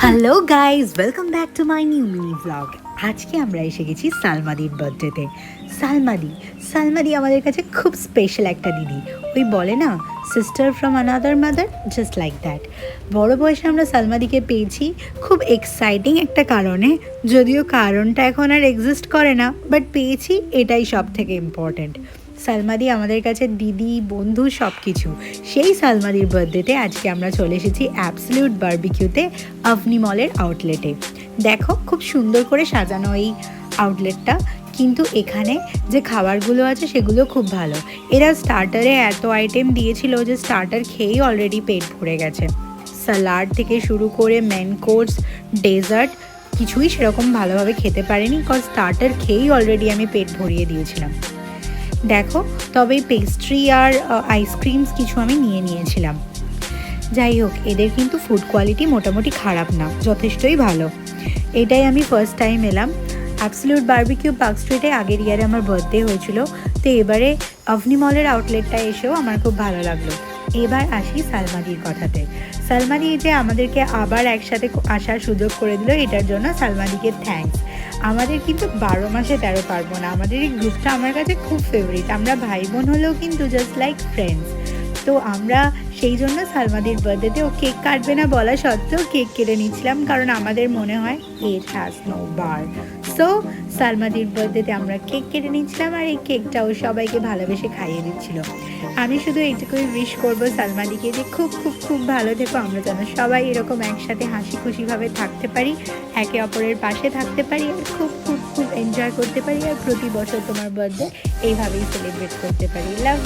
Hello guys, welcome back to my new mini blog. আজকে আমরা এসে গেছি সালমাদির বার্থডেতে। সালমাদি আমাদের কাছে খুব স্পেশাল একটা দিদি। ওই বলে না, sister from another mother, just like that. বড় বয়সে আমরা সালমাদিকে পেয়েছি খুব এক্সাইটিং একটা কারণে, যদিও কারণটা এখন আর এক্সিস্ট করে না, বাট পেয়েছি, এটাই সব থেকে ইম্পর্ট্যান্ট। সালমাদি আমাদের কাছে দিদি, বন্ধু, সব কিছু। সেই সালমাদির বার্থডেতে আজকে আমরা চলে এসেছি অ্যাবসলিউট বারবিকিউতে, আভনি মলের আউটলেটে। দেখো, খুব সুন্দর করে সাজানো এই আউটলেটটা, কিন্তু এখানে যে খাবারগুলো আছে সেগুলো খুব ভালো। এরা স্টার্টারে এত আইটেম দিয়েছিল যে স্টার্টার খেয়েই অলরেডি পেট ভরে গেছে। স্যালাড থেকে শুরু করে মেন কোর্স, ডেজার্ট কিছুই সেরকম ভালোভাবে খেতে পারিনি, কজ স্টার্টার খেয়েই অলরেডি আমি পেট ভরিয়ে দিয়েছিলাম। দেখো, তবে পেস্ট্রি আর আইসক্রিমস কিছু আমি নিয়েছিলাম। যাই হোক, এদের কিন্তু ফুড কোয়ালিটি মোটামুটি খারাপ না, যথেষ্টই ভালো। এটাই আমি ফার্স্ট টাইম এলাম অ্যাবসলিউট বারবিকিউ পার্ক স্ট্রিটে। আগের ইয়ারে আমার বার্থডে হয়েছিল, তো এবারে আভনি মলের আউটলেটটা এসেও আমার খুব ভালো লাগলো। এবার আসি সালমাদির কথাতে। সালমাদি যে আমাদেরকে আবার একসাথে আসার সুযোগ করে দিল, এটার জন্য সালমাদিকে থ্যাঙ্কস। আমাদের কিন্তু 12 মাসে 13 পার্বণ, আমাদের এই গ্রুপটা আমার কাছে খুব ফেভারিট। আমরা ভাই বোন হলেও কিন্তু জাস্ট লাইক ফ্রেন্ডস। তো আমরা সেই জন্য সালমাদির বার্থডেতে ও কেক কাটবে না বলা সত্ত্বেও কেক কেটে নিচ্ছিলাম, কারণ আমাদের মনে হয় age has no bar. So সালমাদির বার্থডেতে আমরা কেক কেটে নিচ্ছিলাম, আর এই কেকটাও সবাইকে ভালোবেসে খাইয়ে দিচ্ছিল। আমি শুধু এইটুকুই উইশ করবো সালমাদিকে যে খুব খুব খুব ভালো থেকো, আমরা যেন সবাই এরকম একসাথে হাসি খুশিভাবে থাকতে পারি, একে অপরের পাশে থাকতে পারি, আর খুব খুব খুব এনজয় করতে পারি, আর প্রতি বছর তোমার বার্থডে এইভাবেই সেলিব্রেট করতে পারি। লাভ।